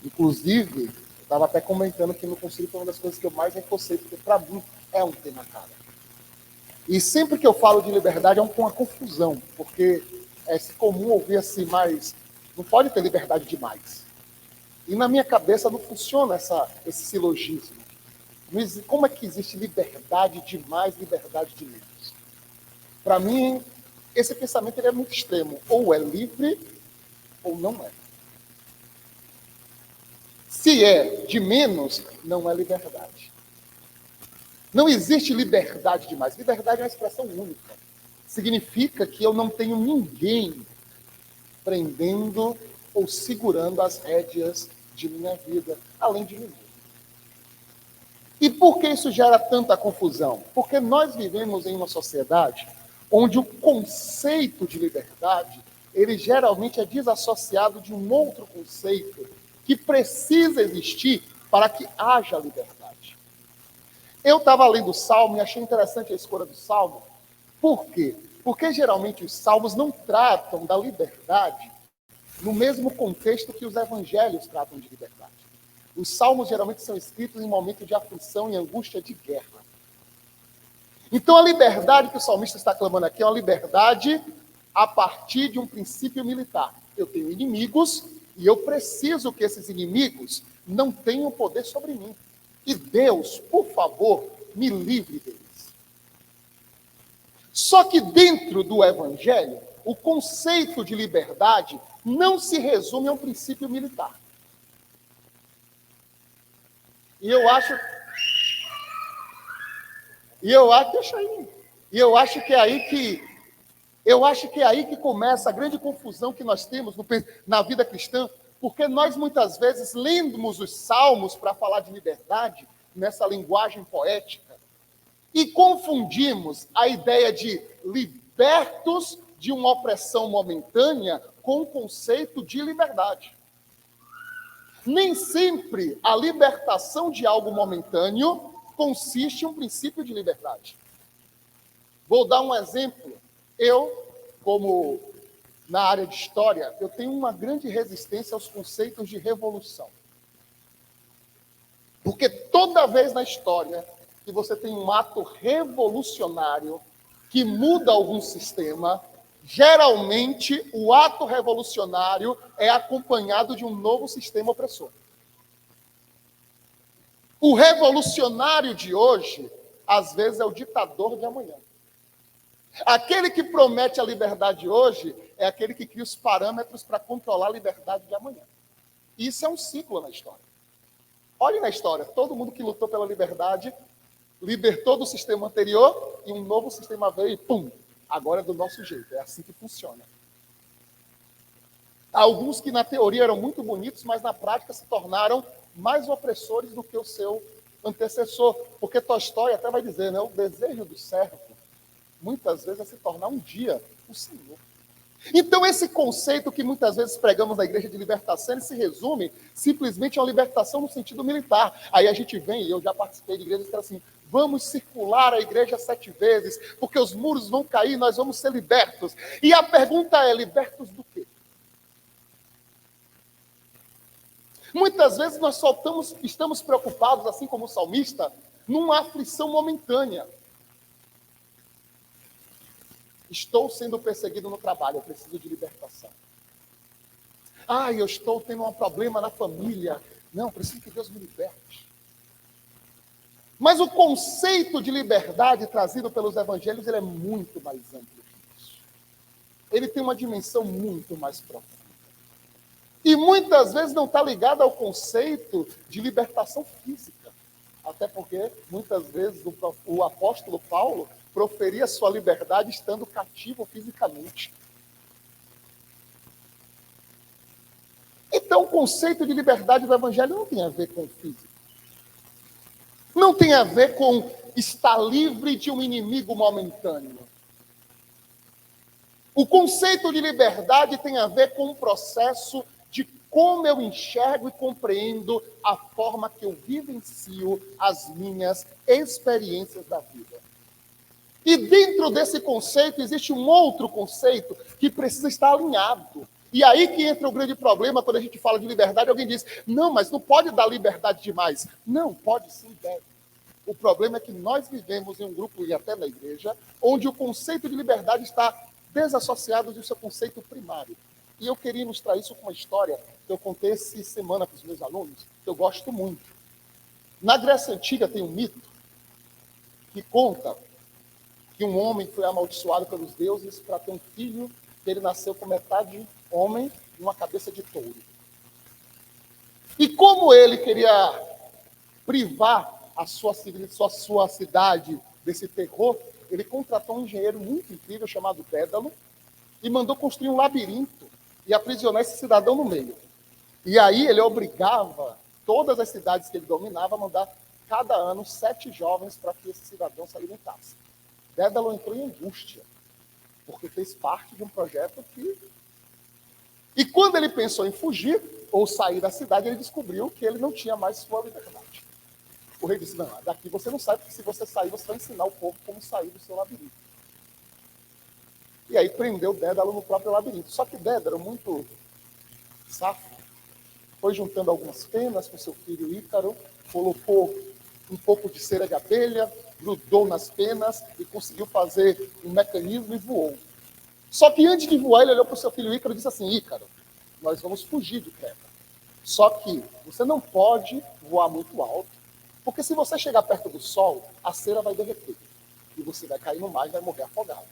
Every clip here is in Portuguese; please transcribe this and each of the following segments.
Inclusive, eu estava até comentando que no conselho foi uma das coisas que eu mais reforcei, porque para mim é um tema caro. E sempre que eu falo de liberdade é uma confusão, porque é comum ouvir assim, mas não pode ter liberdade demais. E na minha cabeça não funciona esse silogismo. Como é que existe liberdade demais, liberdade de menos? Para mim, esse pensamento ele é muito extremo. Ou é livre, ou não é. Se é de menos, não é liberdade. Não existe liberdade demais. Liberdade é uma expressão única. Significa que eu não tenho ninguém prendendo ou segurando as rédeas de minha vida, além de mim mesmo. E por que isso gera tanta confusão? Porque nós vivemos em uma sociedade onde o conceito de liberdade, ele geralmente é desassociado de um outro conceito que precisa existir para que haja liberdade. Eu estava lendo o Salmo e achei interessante a escolha do Salmo. Por quê? Porque geralmente os Salmos não tratam da liberdade no mesmo contexto que os evangelhos tratam de liberdade. Os salmos geralmente são escritos em momento de aflição e angústia de guerra. Então a liberdade que o salmista está clamando aqui é uma liberdade a partir de um princípio militar. Eu tenho inimigos e eu preciso que esses inimigos não tenham poder sobre mim. E Deus, por favor, me livre deles. Só que dentro do evangelho, o conceito de liberdade não se resume a um princípio militar. E eu acho que é aí que começa a grande confusão que nós temos na vida cristã, porque nós muitas vezes lemos os salmos para falar de liberdade nessa linguagem poética e confundimos a ideia de libertos de uma opressão momentânea com o conceito de liberdade. Nem sempre a libertação de algo momentâneo consiste em um princípio de liberdade. Vou dar um exemplo. Eu, como na área de história, eu tenho uma grande resistência aos conceitos de revolução. Porque toda vez na história que você tem um ato revolucionário que muda algum sistema, geralmente o ato revolucionário é acompanhado de um novo sistema opressor. O revolucionário de hoje, às vezes, é o ditador de amanhã. Aquele que promete a liberdade hoje é aquele que cria os parâmetros para controlar a liberdade de amanhã. Isso é um ciclo na história. Olhe na história, todo mundo que lutou pela liberdade libertou do sistema anterior e um novo sistema veio e pum, agora é do nosso jeito, é assim que funciona. Alguns que na teoria eram muito bonitos, mas na prática se tornaram mais opressores do que o seu antecessor. Porque Tolstói até vai dizer, né, o desejo do servo, muitas vezes, é se tornar um dia o Senhor. Então, esse conceito que muitas vezes pregamos na igreja de libertação, ele se resume simplesmente a uma libertação no sentido militar. Aí a gente vem, e eu já participei de igrejas que eram assim, vamos circular a igreja 7 vezes, porque os muros vão cair, nós vamos ser libertos. E a pergunta é, libertos do quê? Muitas vezes nós só estamos preocupados, assim como o salmista, numa aflição momentânea. Estou sendo perseguido no trabalho, eu preciso de libertação. Eu estou tendo um problema na família. Não, preciso que Deus me liberte. Mas o conceito de liberdade trazido pelos evangelhos, ele é muito mais amplo que isso. Ele tem uma dimensão muito mais profunda. E muitas vezes não está ligado ao conceito de libertação física. Até porque, muitas vezes, o apóstolo Paulo proferia sua liberdade estando cativo fisicamente. Então, o conceito de liberdade do evangelho não tem a ver com o físico. Não tem a ver com estar livre de um inimigo momentâneo. O conceito de liberdade tem a ver com um processo de como eu enxergo e compreendo a forma que eu vivencio as minhas experiências da vida. E dentro desse conceito existe um outro conceito que precisa estar alinhado. E aí que entra o grande problema quando a gente fala de liberdade. Alguém diz, não, mas não pode dar liberdade demais. Não, pode sim, deve. O problema é que nós vivemos em um grupo, e até na igreja, onde o conceito de liberdade está desassociado do seu conceito primário. E eu queria ilustrar isso com uma história que eu contei essa semana para os meus alunos, que eu gosto muito. Na Grécia Antiga tem um mito que conta que um homem foi amaldiçoado pelos deuses para ter um filho, que ele nasceu com metade homem e uma cabeça de touro. E como ele queria privar a sua cidade desse terror, ele contratou um engenheiro muito incrível chamado Dédalo e mandou construir um labirinto e aprisionar esse cidadão no meio. E aí ele obrigava todas as cidades que ele dominava a mandar cada ano 7 jovens para que esse cidadão se alimentasse. Dédalo entrou em angústia, porque fez parte de um projeto que... E quando ele pensou em fugir ou sair da cidade, ele descobriu que ele não tinha mais sua liberdade. O rei disse, não, daqui você não sai, porque se você sair, você vai ensinar o povo como sair do seu labirinto. E aí prendeu Dédalo no próprio labirinto. Só que Dédalo, muito safo, foi juntando algumas penas com seu filho Ícaro, colocou um pouco de cera de abelha, grudou nas penas e conseguiu fazer um mecanismo e voou. Só que antes de voar, ele olhou para o seu filho Ícaro e disse assim, Ícaro, nós vamos fugir de Creta. Só que você não pode voar muito alto, porque se você chegar perto do sol, a cera vai derreter. E você vai cair no mar e vai morrer afogado.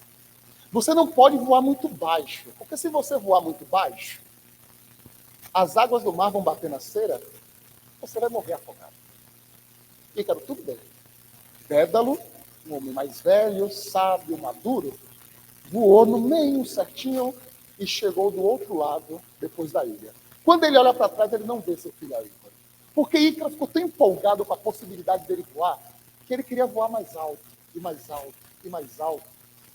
Você não pode voar muito baixo, porque se você voar muito baixo, as águas do mar vão bater na cera, você vai morrer afogado. Ícaro, tudo bem. Dédalo, um homem mais velho, sábio, maduro, voou no meio certinho e chegou do outro lado, depois da ilha. Quando ele olha para trás, ele não vê seu filho Ícaro. Porque Ícaro ficou tão empolgado com a possibilidade dele voar, que ele queria voar mais alto, e mais alto, e mais alto.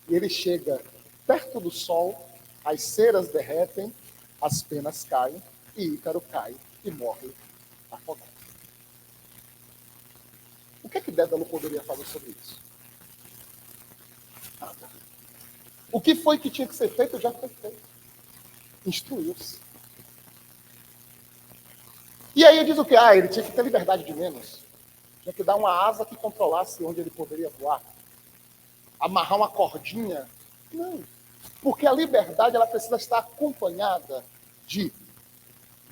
E ele chega perto do sol, as ceras derretem, as penas caem, e Ícaro cai e morre afogado. O que é que Dédalo poderia fazer sobre isso? Nada. O que foi que tinha que ser feito, já foi feito. Instruiu-se. E aí diz o quê? Ele tinha que ter liberdade de menos. Tinha que dar uma asa que controlasse onde ele poderia voar. Amarrar uma cordinha. Não. Porque a liberdade ela precisa estar acompanhada de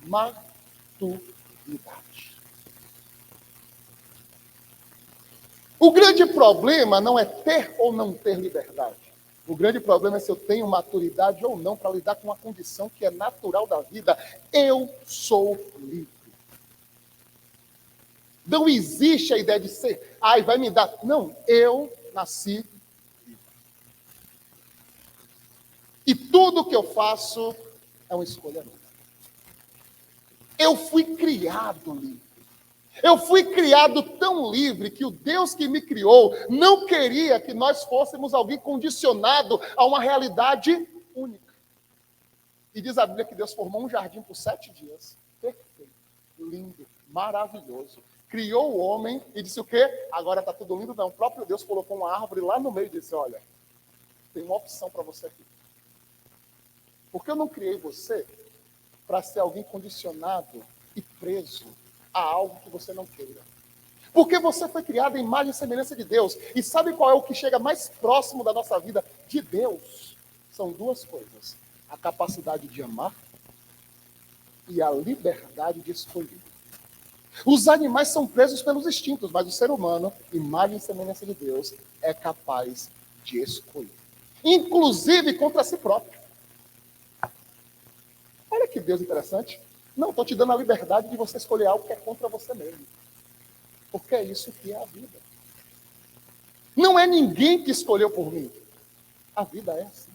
maturidade. O grande problema não é ter ou não ter liberdade. O grande problema é se eu tenho maturidade ou não para lidar com uma condição que é natural da vida. Eu sou livre. Não existe a ideia de ser, vai me dar. Não, eu nasci livre. E tudo que eu faço é uma escolha minha. Eu fui criado livre. Eu fui criado tão livre que o Deus que me criou não queria que nós fôssemos alguém condicionado a uma realidade única. E diz a Bíblia que Deus formou um jardim por 7 dias. Perfeito, lindo, maravilhoso. Criou o homem e disse o quê? Agora está tudo lindo. Não, o próprio Deus colocou uma árvore lá no meio e disse, olha, tem uma opção para você aqui. Porque eu não criei você para ser alguém condicionado e preso a algo que você não queira. Porque você foi criado em imagem e semelhança de Deus. E sabe qual é o que chega mais próximo da nossa vida de Deus? São 2 coisas. A capacidade de amar e a liberdade de escolher. Os animais são presos pelos instintos, mas o ser humano, imagem e semelhança de Deus, é capaz de escolher. Inclusive contra si próprio. Olha que Deus interessante. Não, estou te dando a liberdade de você escolher algo que é contra você mesmo. Porque é isso que é a vida. Não é ninguém que escolheu por mim. A vida é assim.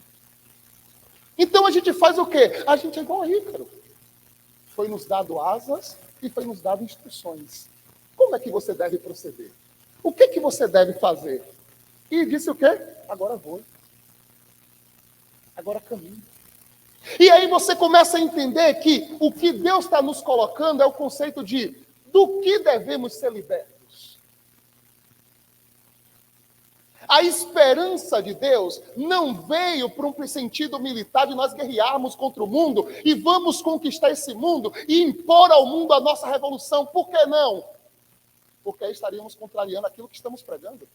Então a gente faz o quê? A gente é igual a Ícaro. Foi nos dado asas e foi nos dado instruções. Como é que você deve proceder? O que que você deve fazer? E disse o quê? Agora vou. Agora caminho. E aí você começa a entender que o que Deus está nos colocando é o conceito de do que devemos ser libertos. A esperança de Deus não veio para um sentido militar de nós guerrearmos contra o mundo e vamos conquistar esse mundo e impor ao mundo a nossa revolução. Por que não? Porque aí estaríamos contrariando aquilo que estamos pregando.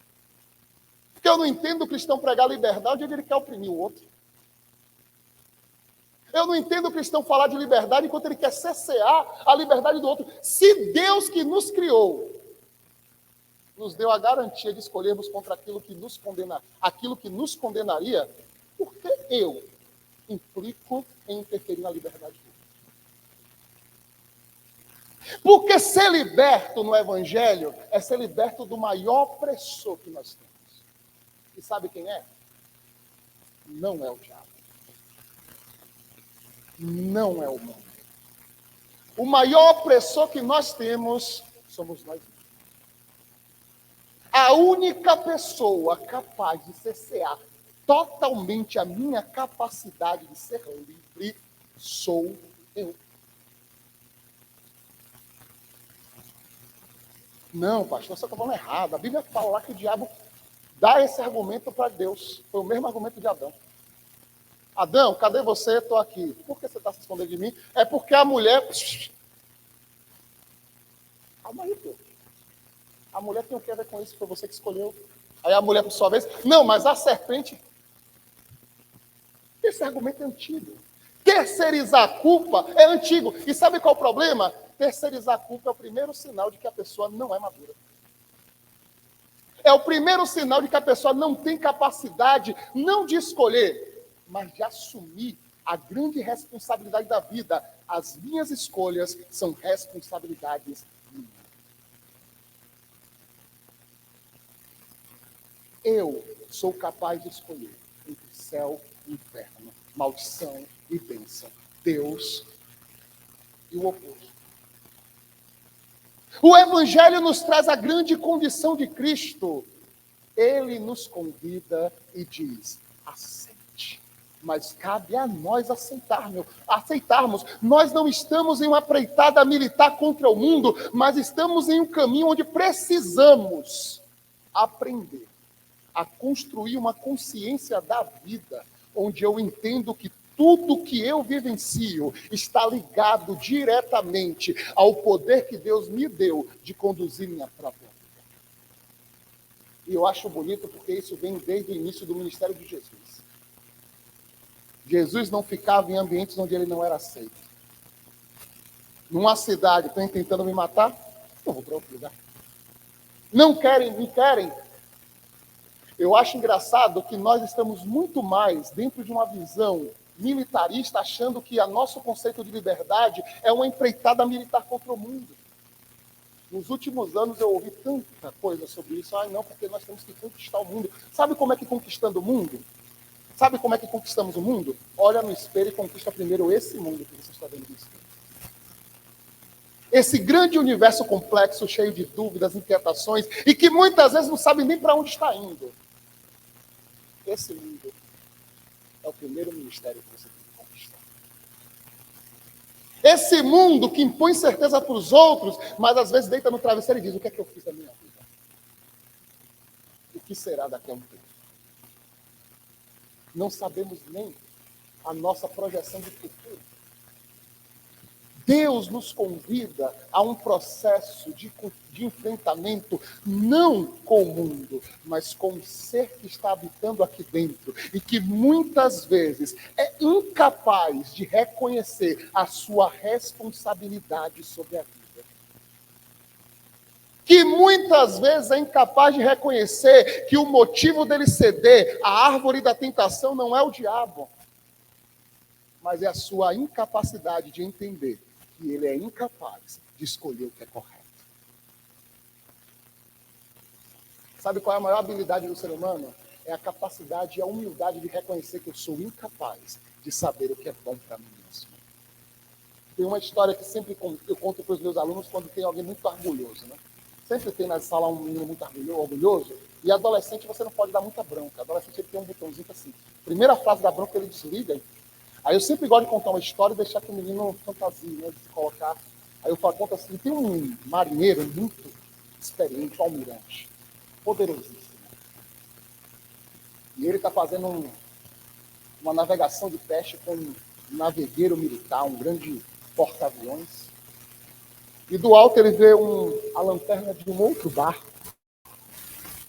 Porque eu não entendo o cristão pregar liberdade onde ele quer oprimir o outro. Eu não entendo o cristão falar de liberdade enquanto ele quer cercear a liberdade do outro. Se Deus que nos criou nos deu a garantia de escolhermos contra aquilo que nos condenaria, por que eu implico em interferir na liberdade do outro? Porque ser liberto no Evangelho é ser liberto do maior opressor que nós temos. E sabe quem é? Não é o diabo. Não é o mundo. O maior opressor que nós temos somos nós mesmos. A única pessoa capaz de cercear totalmente a minha capacidade de ser livre sou eu. Não, pastor, você está falando errado. A Bíblia fala lá que o diabo dá esse argumento para Deus. Foi o mesmo argumento de Adão. Adão, cadê você? Estou aqui. Por que você está se escondendo de mim? É porque a mulher... Calma aí, pô. A mulher tem o que a ver com isso? Foi você que escolheu. Aí a mulher, por sua vez... Não, mas a serpente... Esse argumento é antigo. Terceirizar a culpa é antigo. E sabe qual é o problema? Terceirizar a culpa é o primeiro sinal de que a pessoa não é madura. É o primeiro sinal de que a pessoa não tem capacidade, não de escolher, mas de assumir a grande responsabilidade da vida. As minhas escolhas são responsabilidades minhas. Eu sou capaz de escolher entre céu e inferno, maldição e bênção, Deus e o oposto. O Evangelho nos traz a grande condição de Cristo. Ele nos convida e diz, aceite. Mas cabe a nós aceitarmos. Nós não estamos em uma empreitada militar contra o mundo, mas estamos em um caminho onde precisamos aprender a construir uma consciência da vida, onde eu entendo que tudo que eu vivencio está ligado diretamente ao poder que Deus me deu de conduzir minha própria vida. E eu acho bonito porque isso vem desde o início do ministério de Jesus. Jesus não ficava em ambientes onde ele não era aceito. Numa cidade, estão tentando me matar? Eu vou para outro lugar. Não querem, me querem. Eu acho engraçado que nós estamos muito mais dentro de uma visão militarista, achando que o nosso conceito de liberdade é uma empreitada militar contra o mundo. Nos últimos anos eu ouvi tanta coisa sobre isso. Não, porque nós temos que conquistar o mundo. Sabe como é que conquistando o mundo? Sabe como é que conquistamos o mundo? Olha no espelho e conquista primeiro esse mundo que você está vendo no espelho. Esse grande universo complexo, cheio de dúvidas, inquietações, e que muitas vezes não sabe nem para onde está indo. Esse mundo é o primeiro ministério que você tem que conquistar. Esse mundo que impõe certeza para os outros, mas às vezes deita no travesseiro e diz, o que é que eu fiz da minha vida? O que será daqui a um tempo? Não sabemos nem a nossa projeção de futuro. Deus nos convida a um processo de enfrentamento, não com o mundo, mas com o ser que está habitando aqui dentro, e que muitas vezes é incapaz de reconhecer a sua responsabilidade sobre a vida. Que muitas vezes é incapaz de reconhecer que o motivo dele ceder à árvore da tentação não é o diabo, mas é a sua incapacidade de entender que ele é incapaz de escolher o que é correto. Sabe qual é a maior habilidade do ser humano? É a capacidade e a humildade de reconhecer que eu sou incapaz de saber o que é bom para mim mesmo. Tem uma história que sempre eu conto para os meus alunos quando tem alguém muito orgulhoso, né? Sempre tem na sala um menino muito orgulhoso, e adolescente você não pode dar muita bronca. Adolescente ele tem um botãozinho assim. Primeira frase da bronca ele desliga. Aí eu sempre gosto de contar uma história e deixar que o menino fantasia, né, de se colocar. Aí eu falo, conta assim, tem um marinheiro muito experiente, um almirante, poderosíssimo. E ele está fazendo uma navegação de teste com um navegueiro militar, um grande porta-aviões. E do alto ele vê a lanterna de um outro barco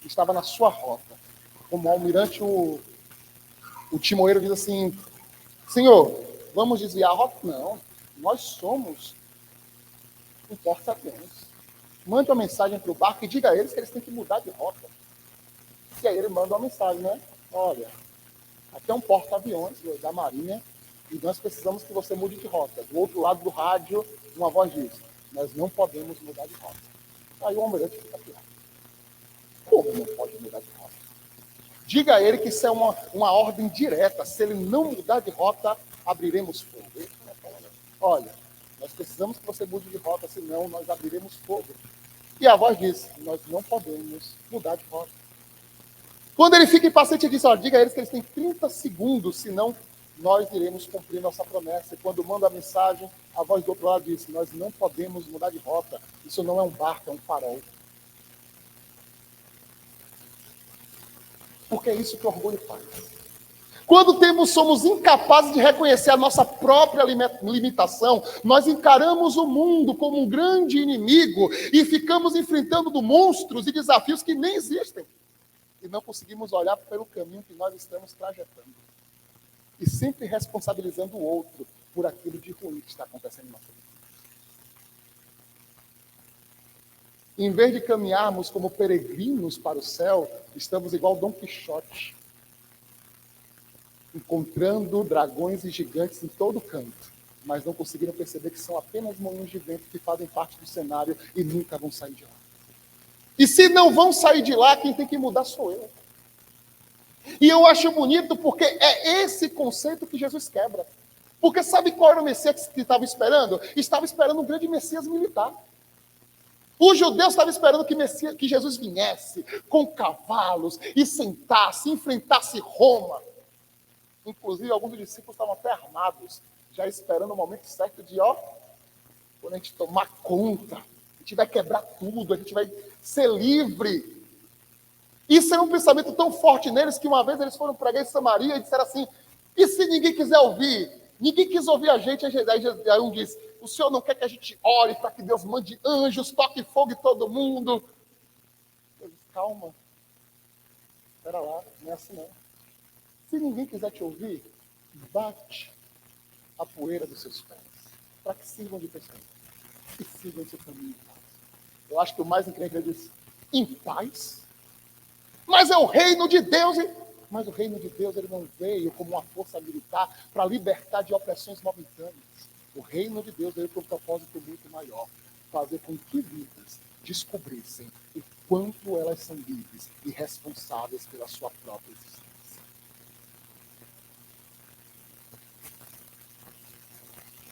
que estava na sua rota. Como almirante, o timoeiro diz assim: Senhor, vamos desviar a rota? Não, nós somos um porta-aviões. Mande uma mensagem para o barco e diga a eles que eles têm que mudar de rota. E aí ele manda uma mensagem, né? Olha, aqui é um porta-aviões da Marinha e nós precisamos que você mude de rota. Do outro lado do rádio, uma voz diz: nós não podemos mudar de rota. Aí o almirante fica pior. Como não pode mudar de rota? Diga a ele que isso é uma ordem direta. Se ele não mudar de rota, abriremos fogo. Ele fala: olha, nós precisamos que você mude de rota, senão nós abriremos fogo. E a voz diz: nós não podemos mudar de rota. Quando ele fica impaciente, ele diz: olha, diga a eles que eles têm 30 segundos, senão nós iremos cumprir nossa promessa. E quando manda a mensagem, a voz do outro lado diz: nós não podemos mudar de rota. Isso não é um barco, é um farol. Porque é isso que o orgulho faz. Quando somos incapazes de reconhecer a nossa própria limitação, nós encaramos o mundo como um grande inimigo e ficamos enfrentando monstros e desafios que nem existem. E não conseguimos olhar pelo caminho que nós estamos trajetando. E sempre responsabilizando o outro por aquilo de ruim que está acontecendo em nossa vida. Em vez de caminharmos como peregrinos para o céu, estamos igual Dom Quixote, encontrando dragões e gigantes em todo canto, mas não conseguiram perceber que são apenas moinhos de vento que fazem parte do cenário e nunca vão sair de lá. E se não vão sair de lá, quem tem que mudar sou eu. E eu acho bonito porque é esse conceito que Jesus quebra. Porque sabe qual era o Messias que estava esperando? Estava esperando um grande Messias militar. Os judeus estavam esperando que Jesus viesse com cavalos e sentasse, enfrentasse Roma. Inclusive, alguns dos discípulos estavam até armados, já esperando o momento certo de, quando a gente tomar conta, a gente vai quebrar tudo, a gente vai ser livre. Isso era um pensamento tão forte neles que uma vez eles foram pregar em Samaria e disseram assim: e se ninguém quiser ouvir? Ninguém quis ouvir a gente. Aí um disse: o Senhor não quer que a gente ore para que Deus mande anjos, toque fogo em todo mundo? Eu disse: calma, espera lá, não é assim não. Se ninguém quiser te ouvir, bate a poeira dos seus pés, para que sirvam de pessoa, que sigam seu caminho em paz. Eu acho que o mais incrível é disso: em paz? Mas é o reino de Deus. Mas o reino de Deus ele não veio como uma força militar para libertar de opressões momentâneas. O reino de Deus veio com um propósito muito maior: fazer com que vidas descobrissem o quanto elas são livres e responsáveis pela sua própria existência.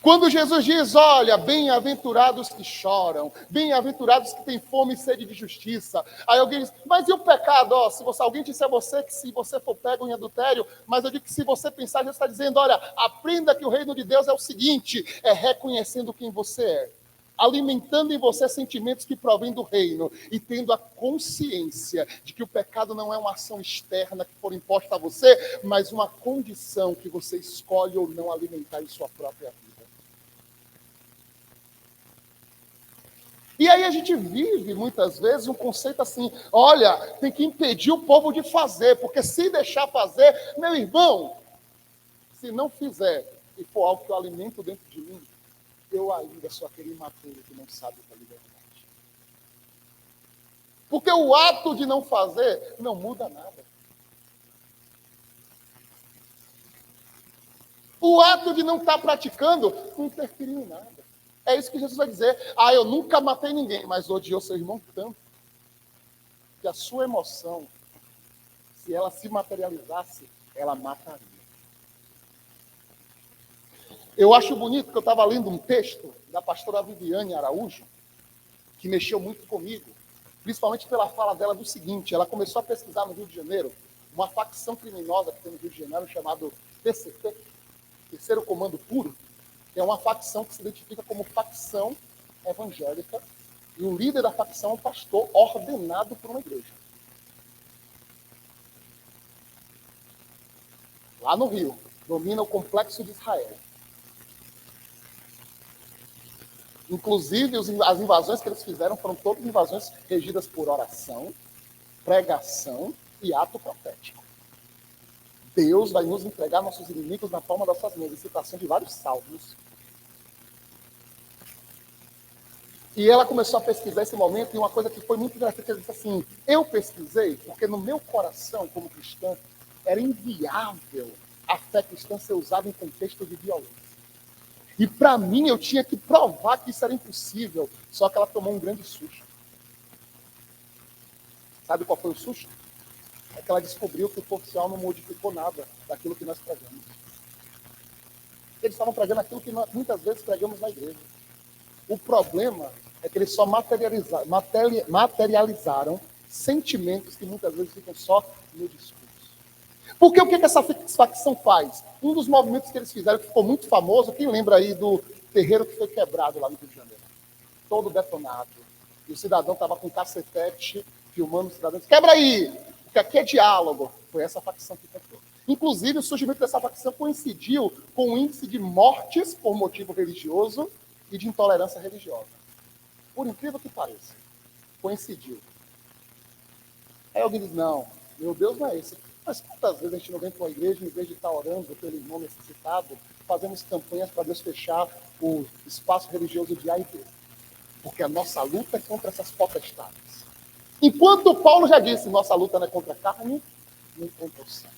Quando Jesus diz: olha, bem-aventurados que choram, bem-aventurados que têm fome e sede de justiça. Aí alguém diz: mas e o pecado? Alguém disser a você que se você for pego em adultério, mas eu digo que se você pensar, Jesus está dizendo: olha, aprenda que o reino de Deus é o seguinte, é reconhecendo quem você é, alimentando em você sentimentos que provêm do reino e tendo a consciência de que o pecado não é uma ação externa que for imposta a você, mas uma condição que você escolhe ou não alimentar em sua própria vida. E aí a gente vive, muitas vezes, um conceito assim: olha, tem que impedir o povo de fazer, porque se deixar fazer, meu irmão, se não fizer e for algo que eu alimento dentro de mim, eu ainda sou aquele imaturo que não sabe o que é liberdade. Porque o ato de não fazer não muda nada. O ato de não estar praticando não interferiu em nada. É isso que Jesus vai dizer: eu nunca matei ninguém, mas odiou seu irmão tanto que a sua emoção, se ela se materializasse, ela mataria. Eu acho bonito que eu estava lendo um texto da pastora Viviane Araújo, que mexeu muito comigo, principalmente pela fala dela do seguinte: ela começou a pesquisar no Rio de Janeiro uma facção criminosa que tem no Rio de Janeiro, chamado PCP, Terceiro Comando Puro, que é uma facção que se identifica como facção evangélica, e o líder da facção é um pastor ordenado por uma igreja. lá no Rio, domina o complexo de Israel. Inclusive, as invasões que eles fizeram foram todas invasões regidas por oração, pregação e ato profético. Deus vai nos entregar nossos inimigos na palma das suas mãos, em citação de vários salmos. E ela começou a pesquisar esse momento, e uma coisa que foi muito interessante, ela disse assim, eu pesquisei, porque no meu coração, como cristã, era inviável a fé cristã ser usada em contexto de violência. E para mim, eu tinha que provar que isso era impossível, só que ela tomou um grande susto. Sabe qual foi o susto? É que ela descobriu que o oficial não modificou nada daquilo que nós pregamos. Eles estavam pregando aquilo que nós muitas vezes pregamos na igreja. O problema é que eles só materializaram sentimentos que muitas vezes ficam só no discurso. Porque o que essa facção faz? Um dos movimentos que eles fizeram, que ficou muito famoso, quem lembra aí do terreiro que foi quebrado lá no Rio de Janeiro? Todo detonado. E o cidadão estava com cacetete, filmando o cidadão. Quebra aí! Porque aqui é diálogo. Foi essa facção que quebrou. Inclusive, o surgimento dessa facção coincidiu com o índice de mortes por motivo religioso e de intolerância religiosa. Por incrível que pareça, coincidiu. Aí alguém diz, não, meu Deus não é esse. Mas quantas vezes a gente não vem para uma igreja, em vez de estar orando pelo irmão necessitado, fazemos campanhas para Deus fechar o espaço religioso de A e B. Porque a nossa luta é contra essas potestades. Enquanto Paulo já disse, nossa luta não é contra a carne, nem contra o sangue.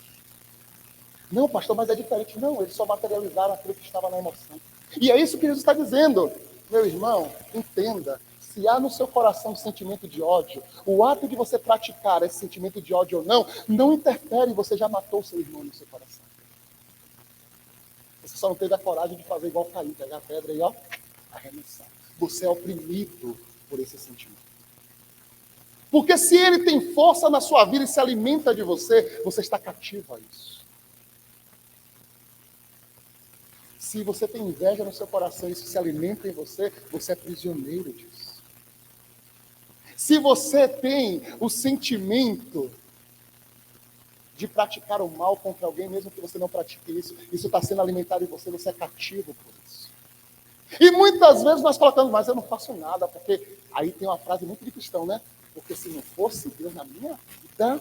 Não, pastor, mas é diferente. Não, eles só materializaram aquilo que estava na emoção. E é isso que Jesus está dizendo. Meu irmão, entenda. Se há no seu coração um sentimento de ódio, o ato de você praticar esse sentimento de ódio ou não interfere, você já matou o seu irmão no seu coração. Você só não teve a coragem de fazer igual Caim, pegar a pedra e arremessar. Você é oprimido por esse sentimento. Porque se ele tem força na sua vida e se alimenta de você, você está cativo a isso. Se você tem inveja no seu coração e isso se alimenta em você, você é prisioneiro disso. Se você tem o sentimento de praticar o mal contra alguém, mesmo que você não pratique isso está sendo alimentado em você, você é cativo por isso. E muitas vezes nós colocamos, mas eu não faço nada, porque aí tem uma frase muito de cristão, né? Porque se não fosse Deus na minha vida...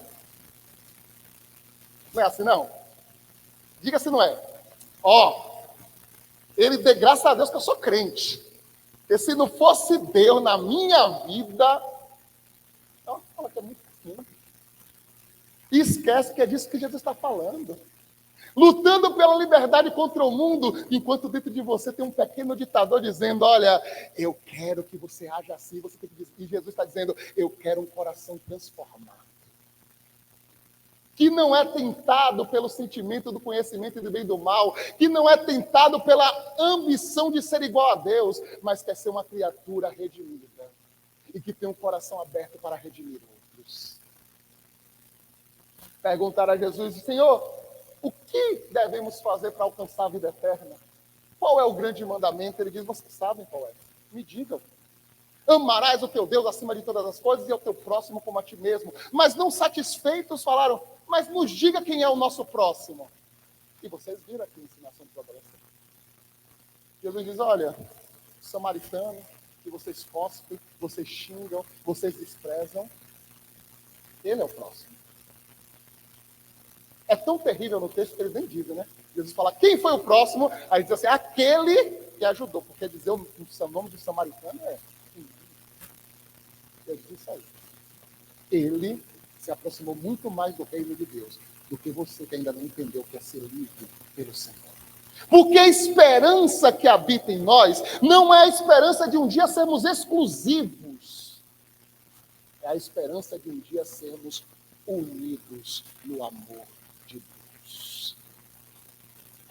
Não é assim, não? Diga se não é. Ele dê graças a Deus que eu sou crente. Porque se não fosse Deus na minha vida... Fala que é muito pequeno. E esquece que é disso que Jesus está falando. Lutando pela liberdade contra o mundo, enquanto dentro de você tem um pequeno ditador dizendo, olha, eu quero que você haja assim. Você tem que dizer, e Jesus está dizendo, eu quero um coração transformado. Que não é tentado pelo sentimento do conhecimento do bem e do mal, que não é tentado pela ambição de ser igual a Deus, mas quer ser uma criatura redimida e que tem um coração aberto para redimir outros. Perguntaram a Jesus, Senhor, o que devemos fazer para alcançar a vida eterna? Qual é o grande mandamento? Ele diz, vocês sabem qual é. Me digam. Amarás o teu Deus acima de todas as coisas e ao teu próximo como a ti mesmo. Mas não satisfeitos falaram, mas nos diga quem é o nosso próximo. E vocês viram aqui a ensinação dos adolescentes. Jesus diz, olha, samaritano, que vocês cospem, vocês xingam, vocês desprezam, ele é o próximo. É tão terrível no texto que eles nem dizem, né? Jesus fala, quem foi o próximo? Aí diz assim, aquele que ajudou, porque dizer o nome de samaritano é... Jesus disse aí. Ele se aproximou muito mais do reino de Deus do que você que ainda não entendeu o que é ser livre pelo Senhor. Porque a esperança que habita em nós não é a esperança de um dia sermos exclusivos. É a esperança de um dia sermos unidos no amor de Deus.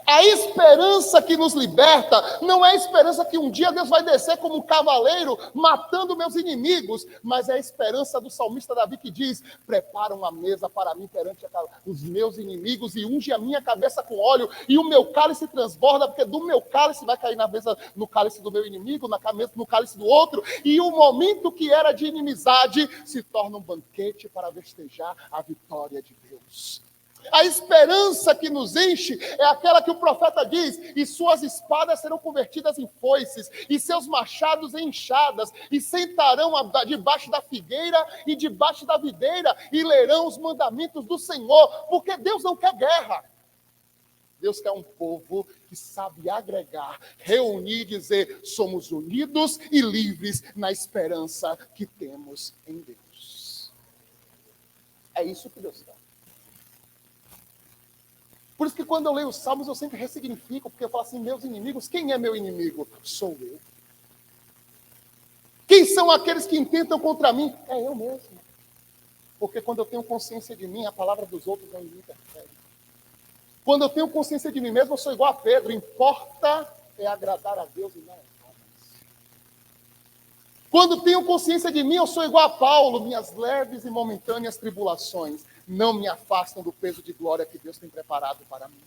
A esperança que nos liberta não é a esperança que um dia Deus vai descer como um cavaleiro matando meus inimigos, mas é a esperança do salmista Davi que diz, prepara uma mesa para mim perante os meus inimigos e unge a minha cabeça com óleo e o meu cálice transborda, porque do meu cálice vai cair na mesa, no cálice do meu inimigo, no cálice do outro, e o momento que era de inimizade se torna um banquete para festejar a vitória de Deus. A esperança que nos enche é aquela que o profeta diz: e suas espadas serão convertidas em foices, e seus machados em enxadas, e sentarão debaixo da figueira e debaixo da videira, e lerão os mandamentos do Senhor, porque Deus não quer guerra. Deus quer um povo que sabe agregar, reunir e dizer: somos unidos e livres na esperança que temos em Deus. É isso que Deus quer. Por isso que quando eu leio os Salmos, eu sempre ressignifico, porque eu falo assim: meus inimigos, quem é meu inimigo? Sou eu. Quem são aqueles que intentam contra mim? É eu mesmo. Porque quando eu tenho consciência de mim, a palavra dos outros não me interfere. Quando eu tenho consciência de mim mesmo, eu sou igual a Pedro. Importa é agradar a Deus e não a homens. Quando tenho consciência de mim, eu sou igual a Paulo. Minhas leves e momentâneas tribulações não me afastam do peso de glória que Deus tem preparado para mim.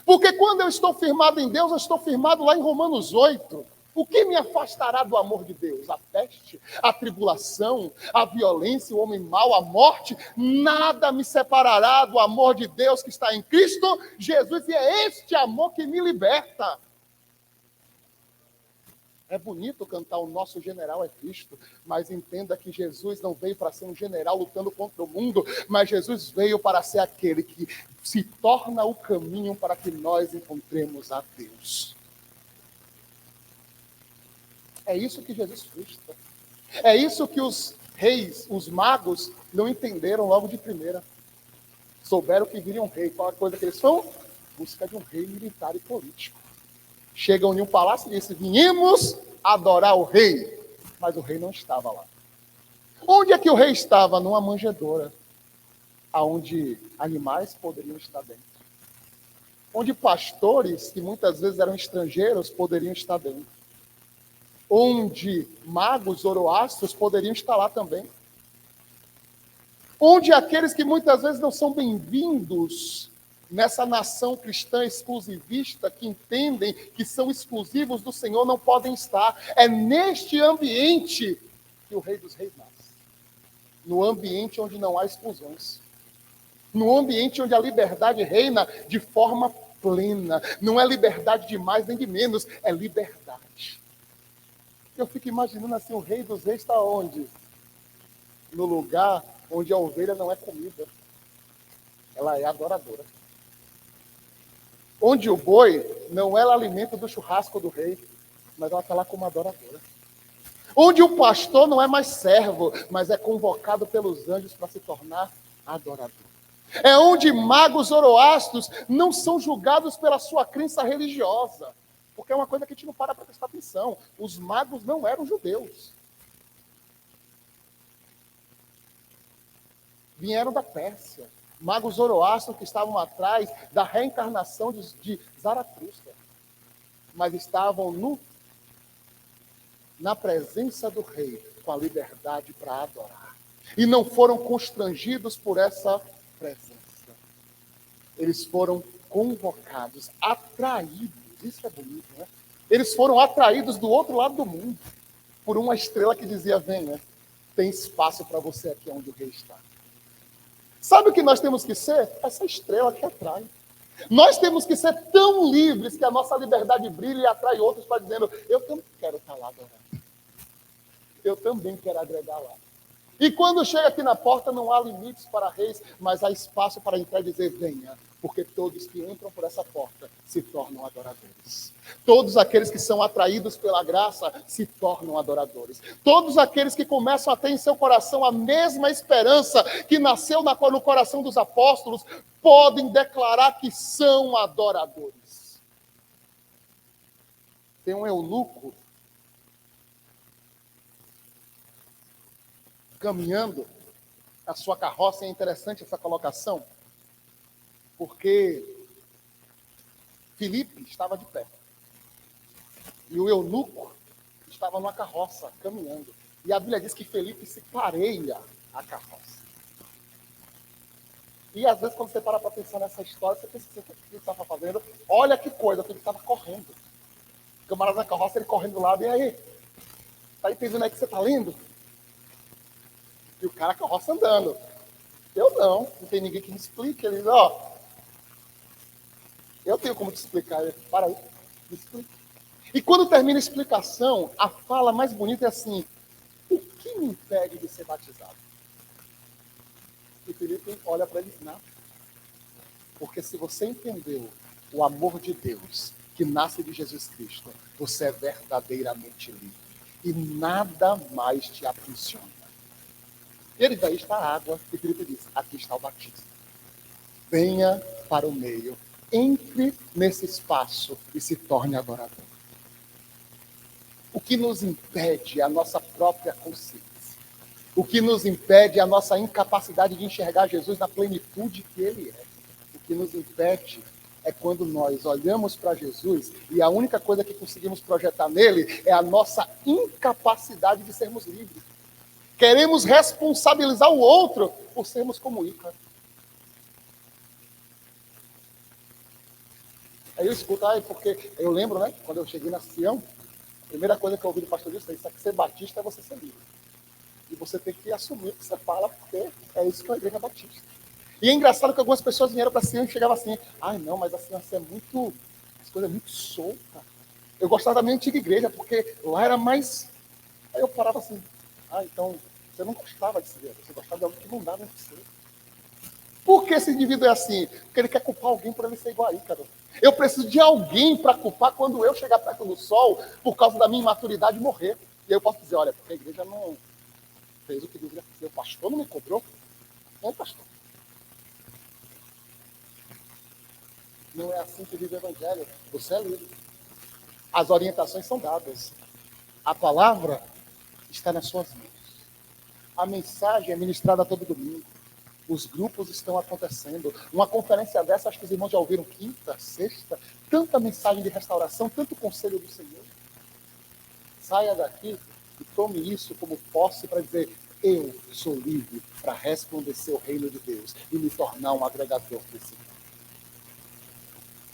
Porque quando eu estou firmado em Deus, eu estou firmado lá em Romanos 8. O que me afastará do amor de Deus? A peste, a tribulação, a violência, o homem mau, a morte? Nada me separará do amor de Deus que está em Cristo Jesus. E é este amor que me liberta. É bonito cantar "O Nosso General é Cristo", mas entenda que Jesus não veio para ser um general lutando contra o mundo, mas Jesus veio para ser aquele que se torna o caminho para que nós encontremos a Deus. É isso que Jesus frustra. É isso que os reis, os magos, não entenderam logo de primeira. Souberam que viria um rei. Qual a coisa que eles são? Busca de um rei militar e político. Chegam em um palácio e dizem: viemos adorar o rei. Mas o rei não estava lá. Onde é que o rei estava? Numa manjedoura, onde animais poderiam estar dentro. Onde pastores, que muitas vezes eram estrangeiros, poderiam estar dentro. Onde magos, zoroastros poderiam estar lá também. Onde aqueles que muitas vezes não são bem-vindos nessa nação cristã exclusivista, que entendem que são exclusivos do Senhor, não podem estar. É neste ambiente que o Rei dos Reis nasce. No ambiente onde não há exclusões. No ambiente onde a liberdade reina de forma plena. Não é liberdade de mais nem de menos, é liberdade. Eu fico imaginando assim: o Rei dos Reis está onde? No lugar onde a ovelha não é comida. Ela é adoradora. Onde o boi não é o alimento do churrasco do rei, mas ela está lá como adoradora. Onde o pastor não é mais servo, mas é convocado pelos anjos para se tornar adorador. É onde magos zoroastros não são julgados pela sua crença religiosa. Porque é uma coisa que a gente não para prestar atenção. Os magos não eram judeus. Vieram da Pérsia. Magos zoroastros que estavam atrás da reencarnação de Zaratustra. Mas estavam na presença do rei, com a liberdade para adorar. E não foram constrangidos por essa presença. Eles foram convocados, atraídos. Isso é bonito, né? Eles foram atraídos do outro lado do mundo por uma estrela que dizia: venha, tem espaço para você aqui onde o rei está. Sabe o que nós temos que ser? Essa estrela que atrai. Nós temos que ser tão livres que a nossa liberdade brilhe e atrai outros para dizendo: eu também quero estar lá adorando. Eu também quero agregar lá. E quando chega aqui na porta, não há limites para reis, mas há espaço para entrar e dizer: venha, porque todos que entram por essa porta se tornam adoradores. Todos aqueles que são atraídos pela graça se tornam adoradores. Todos aqueles que começam a ter em seu coração a mesma esperança que nasceu no coração dos apóstolos, podem declarar que são adoradores. Tem um eunuco caminhando a sua carroça. É interessante essa colocação, porque Filipe estava de pé e o eunuco estava numa carroça caminhando, e a Bíblia diz que Filipe se pareia a carroça. E às vezes, quando você para pensar nessa história, você pensa: o que ele estava fazendo? Olha que coisa, ele estava correndo. O camarada na carroça, ele correndo do lado: e aí? Está entendendo aí que você está lendo? E o cara, a carroça andando. Eu não tem ninguém que me explique. Ele diz, ó, eu tenho como te explicar. Ele, para aí, me explica. E quando termina a explicação, a fala mais bonita é assim, o que me impede de ser batizado? E Filipe olha para ele e diz, não. Porque se você entendeu o amor de Deus que nasce de Jesus Cristo, você é verdadeiramente livre. E nada mais te aprisiona. E ele diz, aí está a água. E Filipe diz, aqui está o batismo. Venha para o meio. Entre nesse espaço e se torne adorador. O que nos impede é a nossa própria consciência. O que nos impede é a nossa incapacidade de enxergar Jesus na plenitude que ele é. O que nos impede é quando nós olhamos para Jesus e a única coisa que conseguimos projetar nele é a nossa incapacidade de sermos livres. Queremos responsabilizar o outro por sermos como Ícaro. Aí eu escuto, porque eu lembro, né, quando eu cheguei na Sião, a primeira coisa que eu ouvi do pastor disse é que ser batista é você ser livre. E você tem que assumir o que você fala, porque é isso que é a igreja batista. E é engraçado que algumas pessoas vieram para a Sião e chegavam assim, não, mas a Sião é muito, as coisas muito soltas. Eu gostava da minha antiga igreja, porque lá era mais... Aí eu parava assim, então você não gostava de ser, você gostava de algo que não dava em você. Por que esse indivíduo é assim? Porque ele quer culpar alguém por ele ser igual a Ícaro. Eu preciso de alguém para culpar quando eu chegar perto do sol, por causa da minha imaturidade, e morrer. E aí eu posso dizer, olha, porque a igreja não fez o que deveria fazer. O pastor não me cobrou. Não, pastor. Não é assim que vive o evangelho. Você é livre. As orientações são dadas. A palavra está nas suas mãos. A mensagem é ministrada todo domingo. Os grupos estão acontecendo. Uma conferência dessa, acho que os irmãos já ouviram quinta, sexta. Tanta mensagem de restauração, tanto conselho do Senhor. Saia daqui e tome isso como posse para dizer, eu sou livre para resplandecer o reino de Deus e me tornar um agregador desse reino.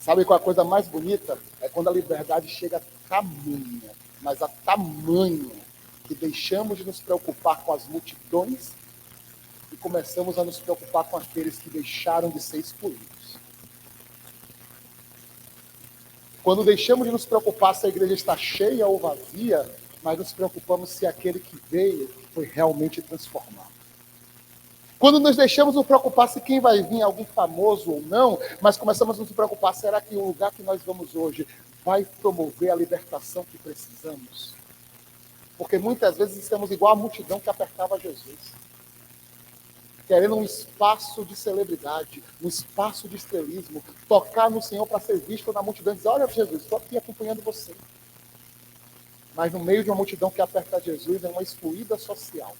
Sabe qual é a coisa mais bonita? É quando a liberdade chega a tamanha, mas a tamanho que deixamos de nos preocupar com as multidões e começamos a nos preocupar com aqueles que deixaram de ser excluídos. Quando deixamos de nos preocupar se a igreja está cheia ou vazia, mas nos preocupamos se aquele que veio foi realmente transformado. Quando nos deixamos nos preocupar se quem vai vir é alguém famoso ou não, mas começamos a nos preocupar, será que o lugar que nós vamos hoje vai promover a libertação que precisamos? Porque muitas vezes estamos igual a multidão que apertava Jesus. Querendo um espaço de celebridade, um espaço de estrelismo, tocar no Senhor para ser visto na multidão e dizer, olha Jesus, estou aqui acompanhando você. Mas no meio de uma multidão que aperta Jesus é uma excluída social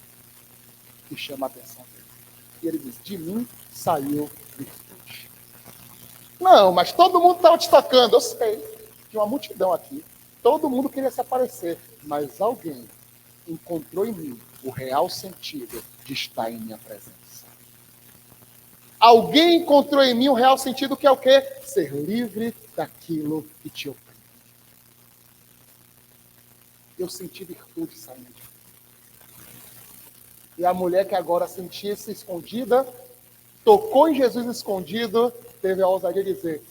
que chama a atenção dele. E ele diz, de mim saiu virtude. Não, mas todo mundo estava te tocando, eu sei. Tinha uma multidão aqui. Todo mundo queria se aparecer. Mas alguém encontrou em mim o real sentido de estar em minha presença. Alguém encontrou em mim o real sentido que é o quê? Ser livre daquilo que te oprime. Eu senti virtude saindo de mim. E a mulher que agora sentia-se escondida, tocou em Jesus escondido, teve a ousadia de dizer,